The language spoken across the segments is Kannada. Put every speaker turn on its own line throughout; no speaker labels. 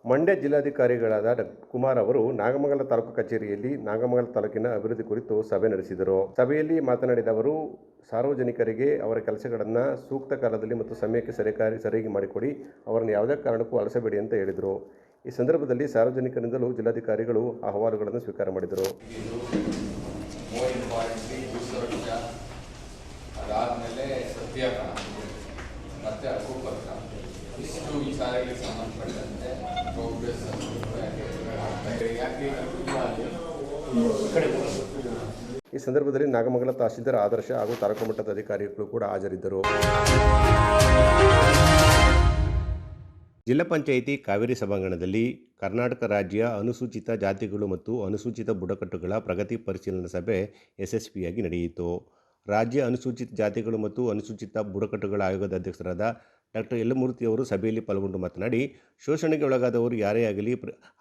ಮಂಡ್ಯ ಜಿಲ್ಲಾಧಿಕಾರಿಗಳಾದ ಕುಮಾರ್ ಅವರು ನಾಗಮಂಗಲ ತಾಲೂಕು ಕಚೇರಿಯಲ್ಲಿ ನಾಗಮಂಗಲ ತಾಲೂಕಿನ ಅಭಿವೃದ್ಧಿ ಕುರಿತು ಸಭೆ ನಡೆಸಿದರು. ಸಭೆಯಲ್ಲಿ ಮಾತನಾಡಿದ ಅವರು, ಸಾರ್ವಜನಿಕರಿಗೆ ಅವರ ಕೆಲಸಗಳನ್ನು ಸೂಕ್ತ ಕಾಲದಲ್ಲಿ ಮತ್ತು ಸಮಯಕ್ಕೆ ಸರಿಯಾಗಿ ಮಾಡಿಕೊಡಿ, ಅವರನ್ನು ಯಾವುದೇ ಕಾರಣಕ್ಕೂ ಅಲಸಬೇಡಿ ಅಂತ ಹೇಳಿದರು. ಈ ಸಂದರ್ಭದಲ್ಲಿ ಸಾರ್ವಜನಿಕರಿಂದಲೂ ಜಿಲ್ಲಾಧಿಕಾರಿಗಳು ಅಹವಾಲುಗಳನ್ನು ಸ್ವೀಕಾರ ಮಾಡಿದರು.
ಅದಾದಮೇಲೆ ಸತ್ಯಾಗ್ರಹ ಮತ್ತು ಹಕ್ಕುಪತ್ರ ಇಷ್ಟು ವಿಚಾರಗಳಿಗೆ ಸಂಬಂಧಪಟ್ಟಂತೆ ಪ್ರೋಗ್ರೆಸ್
ಈ ಸಂದರ್ಭದಲ್ಲಿ ನಾಗಮಂಗಲ ತಹಶೀಲ್ದಾರ್ ಆದರ್ಶ ಹಾಗೂ ತಾಲೂಕು ಮಟ್ಟದ ಅಧಿಕಾರಿಗಳು ಕೂಡ ಹಾಜರಿದ್ದರು. ಜಿಲ್ಲಾ ಪಂಚಾಯಿತಿ ಕಾವೇರಿ ಸಭಾಂಗಣದಲ್ಲಿ ಕರ್ನಾಟಕ ರಾಜ್ಯ ಅನುಸೂಚಿತ ಜಾತಿಗಳು ಮತ್ತು ಅನುಸೂಚಿತ ಬುಡಕಟ್ಟುಗಳ ಪ್ರಗತಿ ಪರಿಶೀಲನಾ ಸಭೆ ಯಶಸ್ವಿಯಾಗಿ ನಡೆಯಿತು. ರಾಜ್ಯ ಅನುಸೂಚಿತ ಜಾತಿಗಳು ಮತ್ತು ಅನುಸೂಚಿತ ಬುಡಕಟ್ಟುಗಳ ಆಯೋಗದ ಅಧ್ಯಕ್ಷರಾದ ಡಾಕ್ಟರ್ ಯಲ್ಲಮೂರ್ತಿ ಅವರು ಸಭೆಯಲ್ಲಿ ಪಾಲ್ಗೊಂಡು ಮಾತನಾಡಿ, ಶೋಷಣೆಗೆ ಒಳಗಾದವರು ಯಾರೇ ಆಗಲಿ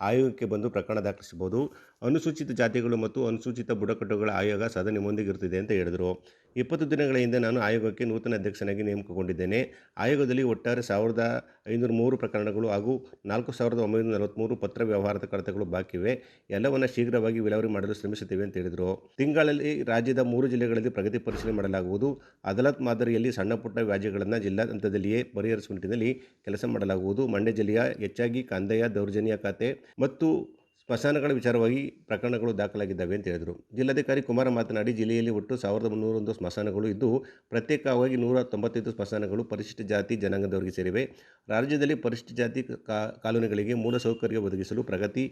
ಆಯೋಗಕ್ಕೆ ಬಂದು ಪ್ರಕರಣ ದಾಖಲಿಸಬಹುದು. ಅನುಸೂಚಿತ ಜಾತಿಗಳು ಮತ್ತು ಅನುಸೂಚಿತ ಬುಡಕಟ್ಟುಗಳ ಆಯೋಗ ಸದಾ ನಿಮ್ಮೊಂದಿಗಿರುತ್ತದೆ ಅಂತ ಹೇಳಿದರು. 20 ದಿನಗಳ ಹಿಂದೆ ನಾನು ಆಯೋಗಕ್ಕೆ ನೂತನ ಅಧ್ಯಕ್ಷನಾಗಿ ನೇಮಕಗೊಂಡಿದ್ದೇನೆ. ಆಯೋಗದಲ್ಲಿ ಒಟ್ಟಾರೆ 1503 ಪ್ರಕರಣಗಳು ಹಾಗೂ 4943 ಪತ್ರ ವ್ಯವಹಾರದ ಕಡತಗಳು ಬಾಕಿವೆ. ಎಲ್ಲವನ್ನ ಶೀಘ್ರವಾಗಿ ವಿಲೇವಾರಿ ಮಾಡಲು ಶ್ರಮಿಸುತ್ತೇವೆ ಅಂತ ಹೇಳಿದರು. ತಿಂಗಳಲ್ಲಿ ರಾಜ್ಯದ 3 ಜಿಲ್ಲೆಗಳಲ್ಲಿ ಪ್ರಗತಿ ಪರಿಶೀಲನೆ ಮಾಡಲಾಗುವುದು. ಅದಾಲತ್ ಮಾದರಿಯಲ್ಲಿ ಸಣ್ಣ ಪುಟ್ಟ ವ್ಯಾಜ್ಯಗಳನ್ನು ಜಿಲ್ಲಾ ಹಂತದಲ್ಲಿಯೇ ಪರಿಹರಿಸುವ ನಿಟ್ಟಿನಲ್ಲಿ ಕೆಲಸ ಮಾಡಲಾಗುವುದು. ಮಂಡ್ಯ ಜಿಲ್ಲೆಯ ಹೆಚ್ಚಾಗಿ ಕಂದಾಯ, ದೌರ್ಜನ್ಯ ಖಾತೆ ಮತ್ತು ಸ್ಮಶಾನಗಳ ವಿಚಾರವಾಗಿ ಪ್ರಕರಣಗಳು ದಾಖಲಾಗಿದ್ದಾವೆ ಅಂತ ಹೇಳಿದರು. ಜಿಲ್ಲಾಧಿಕಾರಿ ಕುಮಾರ ಮಾತನಾಡಿ, ಜಿಲ್ಲೆಯಲ್ಲಿ ಒಟ್ಟು 1301 ಸ್ಮಶಾನಗಳು ಇದ್ದು ಪ್ರತ್ಯೇಕವಾಗಿ 195 ಸ್ಮಶಾನಗಳು ಪರಿಶಿಷ್ಟ ಜಾತಿ ಜನಾಂಗದವರಿಗೆ ಸೇರಿವೆ. ರಾಜ್ಯದಲ್ಲಿ ಪರಿಶಿಷ್ಟ ಜಾತಿ ಕಾಲೋನಿಗಳಿಗೆ ಮೂಲಸೌಕರ್ಯ ಒದಗಿಸಲು ಪ್ರಗತಿ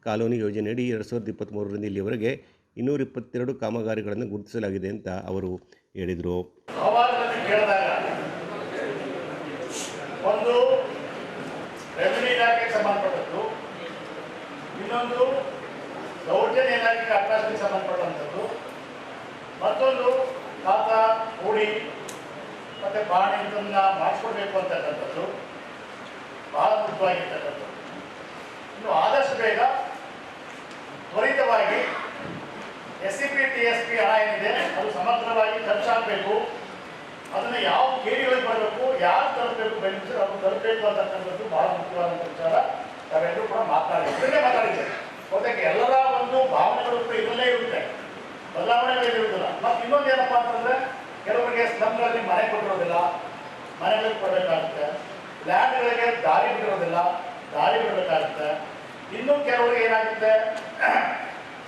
ಕಾಲೋನಿ ಯೋಜನೆಯಡಿ 2023ರಿಂದ ಇಲ್ಲಿಯವರೆಗೆ 222 ಕಾಮಗಾರಿಗಳನ್ನು ಗುರುತಿಸಲಾಗಿದೆ ಅಂತ ಅವರು ಹೇಳಿದರು.
ಒಂದು ರೆವಿನ್ಯೂ ಇಲಾಖೆಗೆ ಸಂಬಂಧಪಟ್ಟದ್ದು, ಇನ್ನೊಂದು ದೌರ್ಜನ್ಯ ಇಲಾಖೆಗೆ ಅಕ್ರಮಕ್ಕೆ ಸಂಬಂಧಪಟ್ಟಂಥದ್ದು, ಮತ್ತೊಂದು ಖಾತಾ ಹೂಡಿ ಮತ್ತು ಬಾಣಿ ಇದನ್ನು ಮಾಡಿಸ್ಕೊಡ್ಬೇಕು ಅಂತಕ್ಕಂಥದ್ದು ಬಹಳ ಮುಖ್ಯವಾಗಿರ್ತಕ್ಕಂಥದ್ದು. ಇನ್ನು ಆದಷ್ಟು ಬೇಗ ತ್ವರಿತವಾಗಿ SCP TSP ಹಣ ಏನಿದೆ ಅದು ಸಮಗ್ರವಾಗಿ ಖರ್ಚಾಗಬೇಕು. ಅದನ್ನು ಯಾವ ಕೇರಿಗಳಿಗೆ ಬರಬೇಕು, ಯಾರು ತಲುಪಬೇಕು, ಬೆನಿಫಿಷರ್ ಅದು ತಲುಪಬೇಕು ಅಂತಕ್ಕಂಥದ್ದು ಬಹಳ ಮುಖ್ಯವಾದಂಥ ವಿಚಾರ. ನಾವೆಲ್ಲರೂ ಕೂಡ ಮಾತಾಡಿದ್ದೇವೆ. ಜೊತೆಗೆ ಎಲ್ಲರ ಒಂದು ಭಾವನೆಗಳು ಇದರಲ್ಲೇ ಇರುತ್ತೆ, ಬದಲಾವಣೆಗಳಿರುವುದಿಲ್ಲ. ಮತ್ತು ಇನ್ನೊಂದು ಏನಪ್ಪ ಅಂತಂದರೆ, ಕೆಲವರಿಗೆ ಸ್ಲಮ್ಗಳಲ್ಲಿ ಮನೆ ಕೊಟ್ಟಿರೋದಿಲ್ಲ, ಮನೆಗಳಿಗೆ ಕೊಡಬೇಕಾಗುತ್ತೆ. ಲ್ಯಾಂಡ್ಗಳಿಗೆ ದಾರಿ ಬಿಟ್ಟಿರೋದಿಲ್ಲ, ದಾರಿ ಬಿಡಬೇಕಾಗುತ್ತೆ. ಇನ್ನೂ ಕೆಲವರಿಗೆ ಏನಾಗುತ್ತೆ,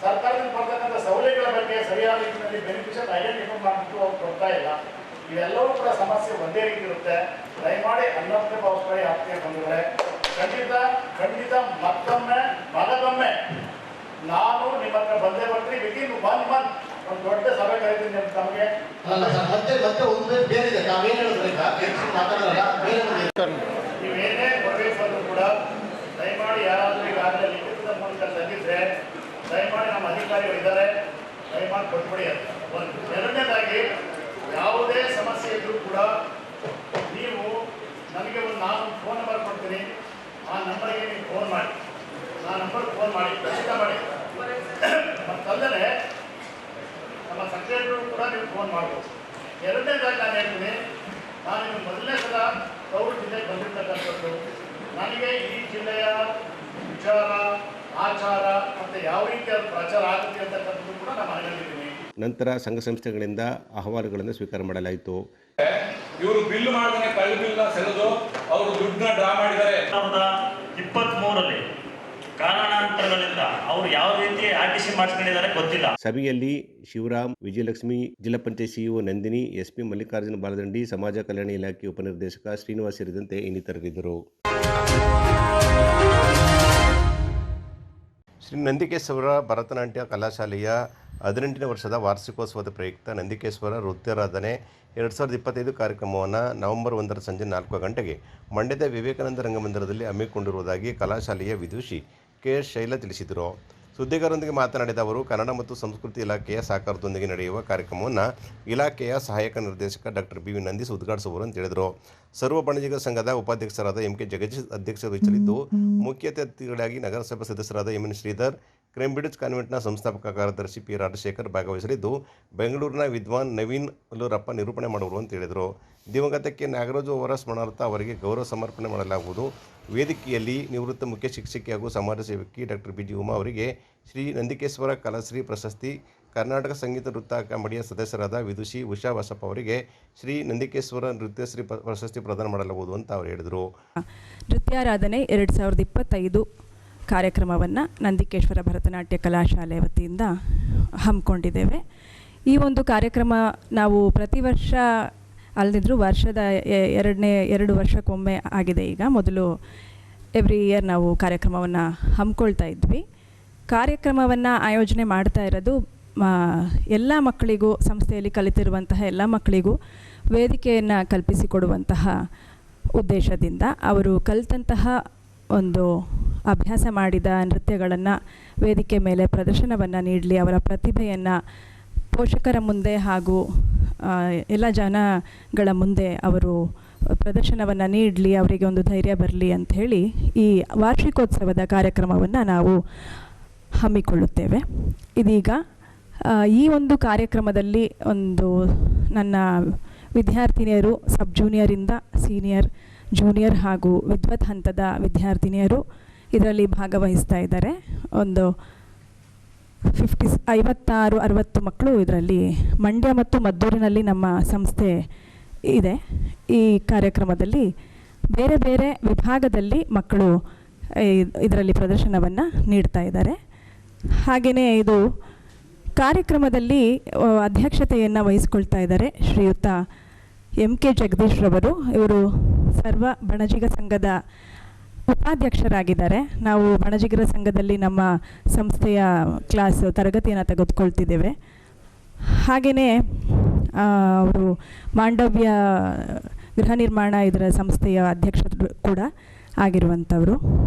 ಸರ್ಕಾರದಿಂದ ಬರ್ತಕ್ಕಂಥ ಸೌಲಭ್ಯಗಳ ಬಗ್ಗೆ ಸರಿಯಾದ ರೀತಿಯಲ್ಲಿ ಬೆನಿಫಿಷರ್ ಐಡೆಂಟಿಫೈ ಮಾಡಿಬಿಟ್ಟು ಅವ್ರು ಕೊಡ್ತಾ ಇಲ್ಲ. ಇವೆಲ್ಲವೂ ಕೂಡ ಸಮಸ್ಯೆ ಒಂದೇ ರೀತಿ ಇರುತ್ತೆ. ದಯಮಾಡಿ ಅನ್ನಕ್ಕೆ ಭಾವಸ್ಥಾಯಿ ಆಗ್ತಿಗೆ ಬಂದಿದ್ದಾರೆ. ಖಂಡಿತ ಮತ್ತೊಮ್ಮೆ ಮಗದೊಮ್ಮೆ ನಾನು ನಿಮ್ಮ ಹತ್ರ ಬಂದೇ ಬರ್ತೀನಿ. ವಿತಿನ್ 1 ಮಂತ್ ಒಂದು ದೊಡ್ಡ ಸಭೆ ಕರೀತೀನಿ ನಿಮ್ಮ ತಮಗೆ. ನೀವೇನೇ ಬರಬೇಕು ಕೂಡ ದಯಮಾಡಿ ಯಾರಾದರೂ ಈಗಾಗಲೇ ಲಿಖಿತದ ಮೂಲಕ ತಂದಿದ್ರೆ ದಯಮಾಡಿ ನಮ್ಮ ಅಧಿಕಾರಿಗಳು ಇದ್ದಾರೆ, ದಯಮಾಡಿ ಕೊಟ್ಬಿಡಿ ಅಂತ. ಒಂದು ಎರಡನೇದಾಗಿ, ಯಾವುದೇ ಸಮಸ್ಯೆ ಇದ್ದರೂ ಕೂಡ ನೀವು ನನಗೆ ನಾನು ಫೋನ್ ನಂಬರ್ ಕೊಡ್ತೀನಿ, ಆ ನಂಬರ್ಗೆ ನೀವು ಫೋನ್ ಮಾಡಿ, ಆ ನಂಬರ್ಗೆ ಫೋನ್ ಮಾಡಿ ಖಚಿತ ಮಾಡಿ. ಮತ್ತಲ್ಲದೆ ನಮ್ಮ ಸೆಕ್ರೆಟರಿ ಕೂಡ ನೀವು ಫೋನ್ ಮಾಡ್ಬೋದು. ಎರಡನೇದಾಗಿ ನಾನು ಹೇಳ್ತೀನಿ, ನಾನು ನಿಮಗೆ ಮೊದಲನೇ ಸಲ ಗೌರವ ಜಿಲ್ಲೆಗೆ ಬಂದಿರ್ತಕ್ಕಂಥದ್ದು. ನನಗೆ ಈ ಜಿಲ್ಲೆಯ ವಿಚಾರ, ಆಚಾರ ಮತ್ತು ಯಾವ ರೀತಿಯಾದ ಪ್ರಚಾರ ಆಗುತ್ತೆ ಅಂತಕ್ಕಂಥದ್ದು ಕೂಡ ನಾನು ಮನಗಂಡಿದ್ದೀನಿ.
ನಂತರ ಸಂಘ ಸಂಸ್ಥೆಗಳಿಂದ ಅಹವಾಲುಗಳನ್ನು ಸ್ವೀಕಾರ ಮಾಡಲಾಯಿತು.
ಇವರು ಬಿಲ್ ಮಾಡಿದ್ರೆ ಕಳ್ಳ ಬಿಲ್ ಸೆಳೆದು ಅವರು ದುಡ್ಡನ್ನ ಡ್ರಾ ಮಾಡಿದ್ದಾರೆ.
2023ರಲ್ಲಿ ಕಾರಣಾಂತರಗಳಿಂದ ಅವರು ಯಾವ ರೀತಿ RTC ಮಾಡಿಸ್ಕೊಂಡಿದ್ದಾರೆ ಗೊತ್ತಿಲ್ಲ.
ಸಭೆಯಲ್ಲಿ ಶಿವರಾಮ್, ವಿಜಯಲಕ್ಷ್ಮಿ, ಜಿಲ್ಲಾ ಪಂಚಾಯತ್ CEO ನಂದಿನಿ, SP ಮಲ್ಲಿಕಾರ್ಜುನ ಬಾಲದಂಡಿ, ಸಮಾಜ ಕಲ್ಯಾಣ ಇಲಾಖೆ ಉಪನಿರ್ದೇಶಕ ಶ್ರೀನಿವಾಸ್ ಸೇರಿದಂತೆ ಇನ್ನಿತರರಿದ್ದರು. ಶ್ರೀ ನಂದಿಕೇಶ್ವರ ಭರತನಾಟ್ಯ ಕಲಾಶಾಲೆಯ 18ನೇ ವರ್ಷದ ವಾರ್ಷಿಕೋತ್ಸವದ ಪ್ರಯುಕ್ತ ನಂದಿಕೇಶ್ವರ ನೃತ್ಯಾರಾಧನೆ 2025 ಕಾರ್ಯಕ್ರಮವನ್ನು ನವೆಂಬರ್ 1ರ ಸಂಜೆ 4 ಗಂಟೆಗೆ ಮಂಡ್ಯದ ವಿವೇಕಾನಂದ ರಂಗಮಂದಿರದಲ್ಲಿ ಹಮ್ಮಿಕೊಂಡಿರುವುದಾಗಿ ಕಲಾಶಾಲೆಯ ವಿದುಷಿ KS ಶೈಲಾ ತಿಳಿಸಿದರು. ಸುದ್ದಿಗಾರರೊಂದಿಗೆ ಮಾತನಾಡಿದ ಅವರು, ಕನ್ನಡ ಮತ್ತು ಸಂಸ್ಕೃತಿ ಇಲಾಖೆಯ ಸಹಕಾರದೊಂದಿಗೆ ನಡೆಯುವ ಕಾರ್ಯಕ್ರಮವನ್ನು ಇಲಾಖೆಯ ಸಹಾಯಕ ನಿರ್ದೇಶಕ ಡಾಕ್ಟರ್ BV ನಂದೀಶ್ ಉದ್ಘಾಟಿಸುವರು ಅಂತ ಹೇಳಿದರು. ಸರ್ವ ಬಣಜಿಗ ಸಂಘದ ಉಪಾಧ್ಯಕ್ಷರಾದ MK ಜಗದೀಶ್ ಅಧ್ಯಕ್ಷತೆ ವಹಿಸಲಿದ್ದು, ಮುಖ್ಯ ಅತಿಥಿಗಳಾಗಿ ನಗರಸಭೆ ಸದಸ್ಯರಾದ MN ಶ್ರೀಧರ್, ಕ್ರೇಂಬ್ರಿಡ್ಜ್ ಕಾನ್ವೆಂಟ್ನ ಸಂಸ್ಥಾಪಕ ಕಾರ್ಯದರ್ಶಿ ಪಿ ರಾಜಶೇಖರ್ ಭಾಗವಹಿಸಲಿದ್ದು, ಬೆಂಗಳೂರಿನ ವಿದ್ವಾನ್ ನವೀನ್ ಹುಲ್ಲೂರಪ್ಪ ನಿರೂಪಣೆ ಮಾಡುವರು ಅಂತ ಹೇಳಿದರು. ದಿವಂಗತ ಕೆ. ನಾಗರಾಜು ಅವರ ಸ್ಮರಣಾರ್ಥ ಅವರಿಗೆ ಗೌರವ ಸಮರ್ಪಣೆ ಮಾಡಲಾಗುವುದು. ವೇದಿಕೆಯಲ್ಲಿ ನಿವೃತ್ತ ಮುಖ್ಯ ಶಿಕ್ಷಕಿ ಹಾಗೂ ಸಮಾಜ ಸೇವಕಿ ಡಾಕ್ಟರ್ ಬಿ. ಜಿ. ಉಮಾ ಅವರಿಗೆ ಶ್ರೀ ನಂದಿಕೇಶ್ವರ ಕಲಾಶ್ರೀ ಪ್ರಶಸ್ತಿ, ಕರ್ನಾಟಕ ಸಂಗೀತ ನೃತ್ಯ ಅಕಾಡೆಮಿಯ ಸದಸ್ಯರಾದ ವಿದುಷಿ ಉಷಾ ಬಸಪ್ಪ ಅವರಿಗೆ ಶ್ರೀ ನಂದಿಕೇಶ್ವರ ನೃತ್ಯಶ್ರೀ ಪ್ರಶಸ್ತಿ ಪ್ರದಾನ ಮಾಡಲಾಗುವುದು ಅಂತ ಅವರು ಹೇಳಿದರು.
ನೃತ್ಯಾರಾಧನೆ 2025 ಕಾರ್ಯಕ್ರಮವನ್ನು ನಂದಿಕೇಶ್ವರ ಭರತನಾಟ್ಯ ಕಲಾಶಾಲೆ ವತಿಯಿಂದ ಹಮ್ಮಿಕೊಂಡಿದ್ದೇವೆ. ಈ ಒಂದು ಕಾರ್ಯಕ್ರಮ ನಾವು ಪ್ರತಿ ವರ್ಷ ಅಲ್ಲದಿದ್ದರೂ ವರ್ಷದ 2 ವರ್ಷಕ್ಕೊಮ್ಮೆ ಆಗಿದೆ. ಈಗ ಮೊದಲು ಎವ್ರಿ ಇಯರ್ ನಾವು ಕಾರ್ಯಕ್ರಮವನ್ನು ಹಮ್ಮಿಕೊಳ್ತಾ ಇದ್ವಿ. ಕಾರ್ಯಕ್ರಮವನ್ನು ಆಯೋಜನೆ ಮಾಡ್ತಾ ಇರೋದು ಎಲ್ಲ ಮಕ್ಕಳಿಗೂ, ಸಂಸ್ಥೆಯಲ್ಲಿ ಕಲಿತಿರುವಂತಹ ಎಲ್ಲ ಮಕ್ಕಳಿಗೂ ವೇದಿಕೆಯನ್ನು ಕಲ್ಪಿಸಿಕೊಡುವಂತಹ ಉದ್ದೇಶದಿಂದ ಅವರು ಕಲಿತಂತಹ ಒಂದು ಅಭ್ಯಾಸ ಮಾಡಿದ ನೃತ್ಯಗಳನ್ನು ವೇದಿಕೆ ಮೇಲೆ ಪ್ರದರ್ಶನವನ್ನು ನೀಡಲಿ, ಅವರ ಪ್ರತಿಭೆಯನ್ನು ಪೋಷಕರ ಮುಂದೆ ಹಾಗೂ ಎಲ್ಲ ಜನಗಳ ಮುಂದೆ ಅವರು ಪ್ರದರ್ಶನವನ್ನು ನೀಡಲಿ, ಅವರಿಗೆ ಒಂದು ಧೈರ್ಯ ಬರಲಿ ಅಂಥೇಳಿ ಈ ವಾರ್ಷಿಕೋತ್ಸವದ ಕಾರ್ಯಕ್ರಮವನ್ನು ನಾವು ಹಮ್ಮಿಕೊಳ್ಳುತ್ತೇವೆ. ಇದೀಗ ಈ ಒಂದು ಕಾರ್ಯಕ್ರಮದಲ್ಲಿ ನನ್ನ ವಿದ್ಯಾರ್ಥಿನಿಯರು ಸಬ್ ಜೂನಿಯರಿಂದ ಸೀನಿಯರ್, ಜೂನಿಯರ್ ಹಾಗೂ ವಿದ್ವತ್ ಹಂತದ ವಿದ್ಯಾರ್ಥಿನಿಯರು ಇದರಲ್ಲಿ ಭಾಗವಹಿಸ್ತಾ ಇದ್ದಾರೆ. 56-60 ಮಕ್ಕಳು ಇದರಲ್ಲಿ ಮಂಡ್ಯ ಮತ್ತು ಮದ್ದೂರಿನಲ್ಲಿ ನಮ್ಮ ಸಂಸ್ಥೆ ಇದೆ. ಈ ಕಾರ್ಯಕ್ರಮದಲ್ಲಿ ಬೇರೆ ಬೇರೆ ವಿಭಾಗದಲ್ಲಿ ಮಕ್ಕಳು ಇದರಲ್ಲಿ ಪ್ರದರ್ಶನವನ್ನು ನೀಡ್ತಾ ಇದ್ದಾರೆ. ಹಾಗೆಯೇ ಇದು ಕಾರ್ಯಕ್ರಮದಲ್ಲಿ ಅಧ್ಯಕ್ಷತೆಯನ್ನು ವಹಿಸಿಕೊಳ್ತಾ ಇದ್ದಾರೆ ಶ್ರೀಯುತ MK ಜಗದೀಶ್ ರವರು. ಇವರು ಸರ್ವ ಬಣಜಿಗ ಸಂಘದ ಉಪಾಧ್ಯಕ್ಷರಾಗಿದ್ದಾರೆ. ನಾವು ಬಣಜಿಗರ ಸಂಘದಲ್ಲಿ ನಮ್ಮ ಸಂಸ್ಥೆಯ ತರಗತಿಯನ್ನು ತೆಗೆದುಕೊಳ್ತಿದ್ದೇವೆ. ಹಾಗೆಯೇ ಅವರು ಮಾಂಡವ್ಯ ಗೃಹ ನಿರ್ಮಾಣ ಇದರ ಸಂಸ್ಥೆಯ ಅಧ್ಯಕ್ಷರು ಕೂಡ ಆಗಿರುವಂಥವರು.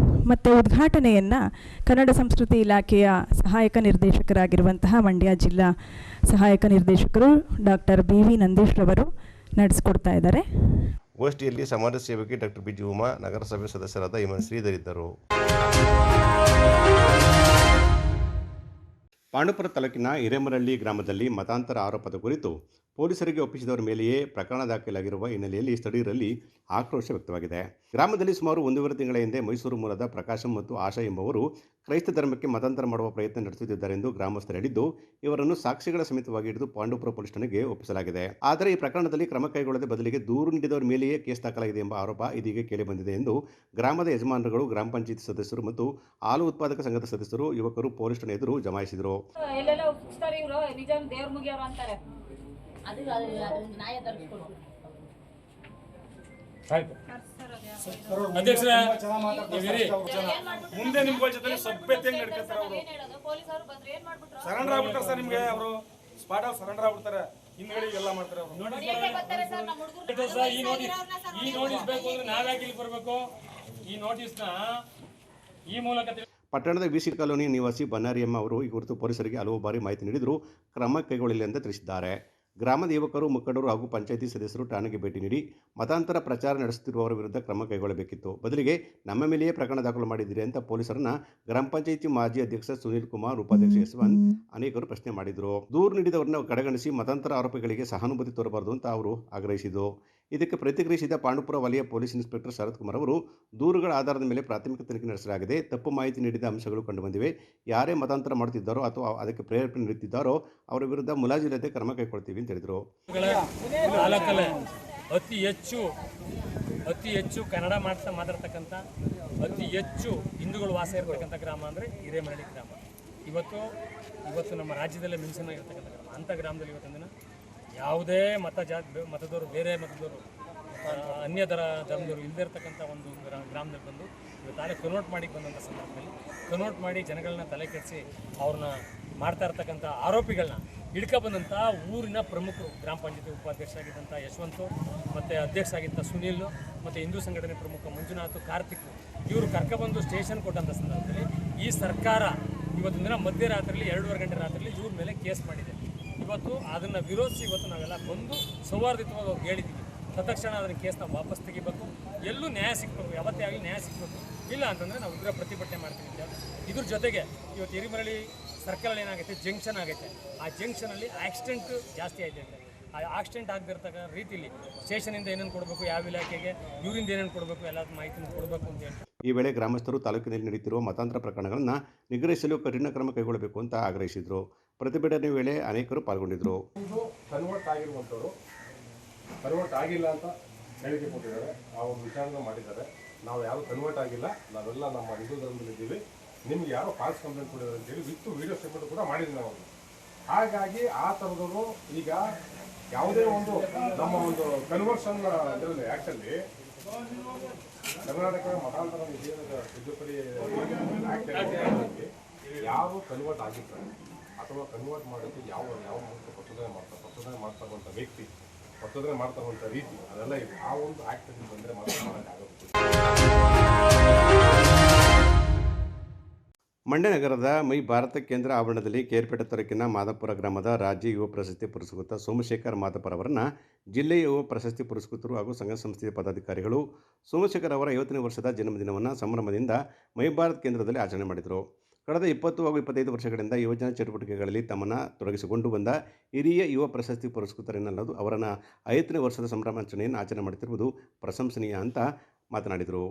ಮತ್ತು ಉದ್ಘಾಟನೆಯನ್ನು ಕನ್ನಡ ಸಂಸ್ಕೃತಿ ಇಲಾಖೆಯ ಸಹಾಯಕ ನಿರ್ದೇಶಕರಾಗಿರುವಂತಹ ಮಂಡ್ಯ ಜಿಲ್ಲಾ ಸಹಾಯಕ ನಿರ್ದೇಶಕರು ಡಾಕ್ಟರ್ BV ನಂದೀಶ್ ರವರು ನಡೆಸಿಕೊಡ್ತಾ ಇದ್ದಾರೆ.
ಗೋಷ್ಠಿಯಲ್ಲಿ ಸಮಾಜ ಸೇವಕಿ ಡಾಕ್ಟರ್ ಬಿ. ಜಿ. ಉಮಾ, ನಗರಸಭೆ ಸದಸ್ಯರಾದ ಶ್ರೀಧರ್ ಇದ್ದರು. ಪಾಂಡವಪುರ ತಾಲೂಕಿನ ಹಿರೇಮರಳ್ಳಿ ಗ್ರಾಮದಲ್ಲಿ ಮತಾಂತರ ಆರೋಪದ ಕುರಿತು ಪೊಲೀಸರಿಗೆ ಒಪ್ಪಿಸಿದವರ ಮೇಲೆಯೇ ಪ್ರಕರಣ ದಾಖಲಾಗಿರುವ ಹಿನ್ನೆಲೆಯಲ್ಲಿ ಸ್ಥಳೀಯರಲ್ಲಿ ಆಕ್ರೋಶ ವ್ಯಕ್ತವಾಗಿದೆ. ಗ್ರಾಮದಲ್ಲಿ ಸುಮಾರು 1.5 ತಿಂಗಳ ಹಿಂದೆ ಮೈಸೂರು ಮೂಲದ ಪ್ರಕಾಶಂ ಮತ್ತು ಆಶಾ ಎಂಬುವರು ಕ್ರೈಸ್ತ ಧರ್ಮಕ್ಕೆ ಮತಾಂತರ ಮಾಡುವ ಪ್ರಯತ್ನ ನಡೆಸುತ್ತಿದ್ದಾರೆ ಎಂದು ಗ್ರಾಮಸ್ಥರು ಹೇಳಿದ್ದು, ಇವರನ್ನು ಸಾಕ್ಷಿಗಳ ಸಮೇತವಾಗಿ ಹಿಡಿದು ಪಾಂಡವಪುರ ಪೊಲೀಸ್ ಠಾಣೆಗೆ ಒಪ್ಪಿಸಲಾಗಿದೆ. ಆದರೆ ಈ ಪ್ರಕರಣದಲ್ಲಿ ಕ್ರಮ ಕೈಗೊಳ್ಳದೆ ಬದಲಿಗೆ ದೂರು ನೀಡಿದವರ ಮೇಲೆಯೇ ಕೇಸ್ ದಾಖಲಾಗಿದೆ ಎಂಬ ಆರೋಪ ಇದೀಗ ಕೇಳಿಬಂದಿದೆ ಎಂದು ಗ್ರಾಮದ ಯಜಮಾನರುಗಳು, ಗ್ರಾಮ ಪಂಚಾಯತ್ ಸದಸ್ಯರು ಮತ್ತು ಹಾಲು ಉತ್ಪಾದಕ ಸಂಘದ ಸದಸ್ಯರು, ಯುವಕರು ಪೊಲೀಸ್ ಠಾಣೆ ಎದುರು ಜಮಾಯಿಸಿದರು.
ಮುಂದೆ ನಿಮ್ಗಳ ಜೊತೆ ಸಭ್ಯತೆ ನಡ್ಕೊತಾರೆ. ಅವರು ಸರೆಂಡರ್ ಆಗ್ಬಿಡ್ತಾರೆ ಸರ್. ನಿಮ್ಗೆ ಅವರು ಸ್ಪಾಟ್ ಆಫ್ ಸರೆಂಡರ್ ಆಗ್ಬಿಡ್ತಾರೆ. ಹಿಂದ್ಗಡೆ ಎಲ್ಲ ಮಾಡ್ತಾರೆ ಅವರು.
ಈ ನೋಟಿಸ್ ಬೇಕು ಅಂದ್ರೆ ನಾವ್ಯಾಕೆ ಇಲ್ಲಿ ಬರ್ಬೇಕು? ಈ ನೋಟಿಸ್ನ ಈ ಮೂಲಕ
ಪಟ್ಟಣದ BC ಕಾಲೋನಿ ನಿವಾಸಿ ಬನ್ನಾರಿಯಮ್ಮ ಅವರು ಈ ಕುರಿತು ಪೊಲೀಸರಿಗೆ ಹಲವು ಬಾರಿ ಮಾಹಿತಿ ನೀಡಿದರೂ ಕ್ರಮ ಕೈಗೊಳ್ಳಿಲ್ಲ ಎಂದು ತಿಳಿಸಿದ್ದಾರೆ. ಗ್ರಾಮದ ಯುವಕರು, ಮುಖಂಡರು ಹಾಗೂ ಪಂಚಾಯಿತಿ ಸದಸ್ಯರು ಠಾಣೆಗೆ ಭೇಟಿ ನೀಡಿ ಮತಾಂತರ ಪ್ರಚಾರ ನಡೆಸುತ್ತಿರುವವರ ವಿರುದ್ಧ ಕ್ರಮ ಕೈಗೊಳ್ಳಬೇಕಿತ್ತು. ಬದಲಿಗೆ ನಮ್ಮ ಮೇಲೆಯೇ ಪ್ರಕರಣ ದಾಖಲು ಮಾಡಿದ್ದೀರಿ ಅಂತ ಪೊಲೀಸರನ್ನ ಗ್ರಾಮ ಪಂಚಾಯಿತಿ ಮಾಜಿ ಅಧ್ಯಕ್ಷ ಸುನೀಲ್ ಕುಮಾರ್, ಉಪಾಧ್ಯಕ್ಷ ಯಶವಂತ್ ಅನೇಕರು ಪ್ರಶ್ನೆ ಮಾಡಿದರು. ದೂರು ನೀಡಿದವರನ್ನ ಕಡೆಗಣಿಸಿ ಮತಾಂತರ ಆರೋಪಿಗಳಿಗೆ ಸಹಾನುಭೂತಿ ತೋರಬಾರದು ಅಂತ ಅವರು ಆಗ್ರಹಿಸಿದರು. ಇದಕ್ಕೆ ಪ್ರತಿಕ್ರಿಯಿಸಿದ ಪಾಂಡವಪುರ ವಲಯ ಪೊಲೀಸ್ ಇನ್ಸ್ಪೆಕ್ಟರ್ ಶರತ್ ಕುಮಾರ್ ಅವರು, ದೂರುಗಳ ಆಧಾರದ ಮೇಲೆ ಪ್ರಾಥಮಿಕ ತನಿಖೆ ನಡೆಸಲಾಗಿದೆ. ತಪ್ಪು ಮಾಹಿತಿ ನೀಡಿದ ಅಂಶಗಳು ಕಂಡುಬಂದಿವೆ. ಯಾರೇ ಮತಾಂತರ ಮಾಡುತ್ತಿದ್ದಾರೋ ಅಥವಾ ಅದಕ್ಕೆ ಪ್ರೇರೇಪಣೆ ನೀಡುತ್ತಿದ್ದಾರೋ ಅವರ ವಿರುದ್ಧ ಮುಲಾಜಿಲ್ಲದೆ ಕ್ರಮ ಕೈಗೊಳ್ತೀವಿ ಅಂತ ಹೇಳಿದರು.
ಅತಿ ಹೆಚ್ಚು ಕನ್ನಡ ಮಾತಾಡ್ತಕ್ಕಂಥ, ಅತಿ ಹೆಚ್ಚು ಹಿಂದೂಗಳು ವಾಸ ಇರತಕ್ಕಂಥ ಗ್ರಾಮ ಅಂದರೆ ಹಿರೇಮರಳ್ಳಿ ಗ್ರಾಮ. ಇವತ್ತು ನಮ್ಮ ರಾಜ್ಯದಲ್ಲೇ ಮೆನ್ಷನ್ ಆಗಿರ್ತಕ್ಕಂಥ ಗ್ರಾಮ. ಅಂಥ ಗ್ರಾಮದಲ್ಲಿ ಇವತ್ತಿನ ದಿನ ಯಾವುದೇ ಮತದವರು, ಬೇರೆ ಮತದವರು, ಅನ್ಯ ಧರ್ಮದವರು ಇಲ್ಲದೇ ಇರತಕ್ಕಂಥ ಒಂದು ಗ್ರಾಮದಲ್ಲಿ ಬಂದು ತಾನೇ ಕನ್ವರ್ಟ್ ಮಾಡಿ ಬಂದಂಥ ಸಂದರ್ಭದಲ್ಲಿ ಕನ್ವರ್ಟ್ ಮಾಡಿ ಜನಗಳನ್ನ ತಲೆ ಕೆಡಿಸಿ ಅವ್ರನ್ನ ಮಾಡ್ತಾ ಇರ್ತಕ್ಕಂಥ ಆರೋಪಿಗಳನ್ನ ಹಿಡ್ಕೊಬಂದಂಥ ಊರಿನ ಪ್ರಮುಖರು, ಗ್ರಾಮ ಪಂಚಾಯತಿ ಉಪಾಧ್ಯಕ್ಷ ಆಗಿದ್ದಂಥ ಯಶವಂತು, ಮತ್ತು ಅಧ್ಯಕ್ಷ ಆಗಿದ್ದ ಸುನೀಲ್, ಮತ್ತು ಹಿಂದೂ ಸಂಘಟನೆ ಪ್ರಮುಖ ಮಂಜುನಾಥ್, ಕಾರ್ತಿಕ್, ಇವರು ಕರ್ಕೊಬಂದು ಸ್ಟೇಷನ್ ಕೊಟ್ಟಂಥ ಸಂದರ್ಭದಲ್ಲಿ ಈ ಸರ್ಕಾರ ಇವತ್ತಿನ ದಿನ ಮಧ್ಯರಾತ್ರಿಯಲ್ಲಿ 2:30 ಗಂಟೆ ರಾತ್ರಿಯಲ್ಲಿ ಇವ್ರ ಮೇಲೆ ಕೇಸ್ ಮಾಡಿದೆ. ಇವತ್ತು ಅದನ್ನು ವಿರೋಧಿಸಿ ಇವತ್ತು ನಾವೆಲ್ಲ ಬಂದು ಸೌಹಾರ್ದಯುತವಾಗಿ ಅವ್ರಿಗೆ ಹೇಳಿದ್ದೀವಿ. ತತ್ಕ್ಷಣ ಅದನ್ನು ಕೇಸ್ನ ವಾಪಸ್ ತೆಗಿಬೇಕು, ಎಲ್ಲೂ ನ್ಯಾಯ ಸಿಗಬೇಕು, ಯಾವತ್ತೇ ಆಗಲಿ ನ್ಯಾಯ ಸಿಗಬೇಕು. ಇಲ್ಲ ಅಂತಂದರೆ ನಾವು ಉಗ್ರ ಪ್ರತಿಭಟನೆ ಮಾಡ್ತೀವಿ ಅಂತ. ಇದ್ರ ಜೊತೆಗೆ ಇವತ್ತು ಹಿರಿಮರಳಿ ಸರ್ಕಲಲ್ಲಿ ಏನಾಗುತ್ತೆ, ಜಂಕ್ಷನ್ ಆಗೈತೆ. ಆ ಜಂಕ್ಷನಲ್ಲಿ ಆಕ್ಸಿಡೆಂಟ್ ಜಾಸ್ತಿ ಆಯ್ತು ಅಂತ. ಆ ಆಕ್ಸಿಡೆಂಟ್ ಆಗದಿರ್ತಕ್ಕ ರೀತಿಯಲ್ಲಿ ಸ್ಟೇಷನಿಂದ ಏನೇನು ಕೊಡಬೇಕು, ಯಾವ ಇಲಾಖೆಗೆ ಇವರಿಂದ ಏನೇನು ಕೊಡಬೇಕು, ಎಲ್ಲ ಮಾಹಿತಿನ ಕೊಡಬೇಕು ಅಂತ ಹೇಳಿ.
ಈ ವೇಳೆ ಗ್ರಾಮಸ್ಥರು ತಾಲೂಕಿನಲ್ಲಿ ನಡೆಯುತ್ತಿರುವ ಮತಾಂತರ ಪ್ರಕರಣಗಳನ್ನು ನಿಗ್ರಹಿಸಲು ಕಠಿಣ ಕ್ರಮ ಕೈಗೊಳ್ಳಬೇಕು ಅಂತ ಆಗ್ರಹಿಸಿದರು. ಪ್ರತಿಭಟನೆ ವೇಳೆ ಅನೇಕರು ಪಾಲ್ಗೊಂಡಿದ್ದರು.
ಇದು ಕನ್ವರ್ಟ್ ಆಗಿರುವಂಥವ್ರು ಕನ್ವರ್ಟ್ ಆಗಿಲ್ಲ ಅಂತ ಹೇಳಿಕೆ ಕೊಟ್ಟಿದ್ದಾರೆ. ಆ ಒಂದು ವಿಚಾರಣೆ ಮಾಡಿದ್ದಾರೆ. ನಾವು ಯಾರು ಕನ್ವರ್ಟ್ ಆಗಿಲ್ಲ, ನಾವೆಲ್ಲ ನಮ್ಮ ಹಿಂದೂ ಧರ್ಮದಲ್ಲಿದ್ದೀವಿ, ನಿಮ್ಗೆ ಯಾರೋ ಫಾಲ್ಸ್ ಕಂಪ್ಲೇಂಟ್ ಕೊಟ್ಟಿದ್ದಾರೆ ಅಂತೇಳಿ ವಿತ್ತು ವಿಡಿಯೋ ಸ್ಟೇಟ್ಮೆಂಟ್ ಕೂಡ ಮಾಡಿದ್ವಿ ನಾವು. ಹಾಗಾಗಿ ಆ ಥರದವರು ಈಗ ಯಾವುದೇ ಒಂದು ನಮ್ಮ ಒಂದು ಕನ್ವರ್ಷನ್ ಇದರಲ್ಲಿ ಆ್ಯಕ್ಟಲ್ಲಿ ಕರ್ನಾಟಕ ಮತಾಂತರ ನಿಷೇಧದ ತಿದ್ದುಪಡಿ ಆ್ಯಕ್ಟ್ ಯಾರು ಕನ್ವರ್ಟ್ ಆಗಿರ್ತಾರೆ ಅಥವಾ ಕನ್ವರ್ಟ್ ಮಾಡೋಕ್ಕೆ ಯಾವ ಮೂಲಕ ಪ್ರಚೋದನೆ ಮಾಡ್ತಾರಂಥ ವ್ಯಕ್ತಿ, ಪ್ರಚೋದನೆ ಮಾಡ್ತಾರಂಥ ರೀತಿ, ಅದೆಲ್ಲ ಇದೆ. ಆ ಒಂದು ಆ್ಯಕ್ಟಲ್ಲಿ ಬಂದರೆ ಮಾತ್ರ ಮಾಡೋಕ್ಕಾಗುತ್ತೆ.
ಮಂಡ್ಯ ನಗರದ ಮೈ ಭಾರತ ಕೇಂದ್ರ ಆವರಣದಲ್ಲಿ ಕೇರ್ಪೇಟೆ ತಾಲೂಕಿನ ಮಾದಾಪುರ ಗ್ರಾಮದ ರಾಜ್ಯ ಯುವ ಪ್ರಶಸ್ತಿ ಪುರಸ್ಕೃತ ಸೋಮಶೇಖರ್ ಮಾದಾಪುರ ಅವರನ್ನು ಜಿಲ್ಲೆಯ ಯುವ ಪ್ರಶಸ್ತಿ ಪುರಸ್ಕೃತರು ಹಾಗೂ ಸಂಘ ಸಂಸ್ಥೆಯ ಪದಾಧಿಕಾರಿಗಳು ಸೋಮಶೇಖರ್ ಅವರ 50ನೇ ವರ್ಷದ ಜನ್ಮದಿನವನ್ನು ಸಂಭ್ರಮದಿಂದ ಮೈ ಭಾರತ್ ಕೇಂದ್ರದಲ್ಲಿ ಆಚರಣೆ ಮಾಡಿದರು. ಕಳೆದ 20 ಹಾಗೂ 25 ವರ್ಷಗಳಿಂದ ಯುವಜನ ಚಟುವಟಿಕೆಗಳಲ್ಲಿ ತಮ್ಮನ್ನು ತೊಡಗಿಸಿಕೊಂಡು ಬಂದ ಹಿರಿಯ ಯುವ ಪ್ರಶಸ್ತಿ ಪುರಸ್ಕೃತರೆನ್ನಲ್ಲದು ಅವರನ್ನು 50ನೇ ವರ್ಷದ ಸಂಭ್ರಮಾಚರಣೆಯನ್ನು ಆಚರಣೆ ಮಾಡುತ್ತಿರುವುದು ಪ್ರಶಂಸನೀಯ ಅಂತ ಮಾತನಾಡಿದರು.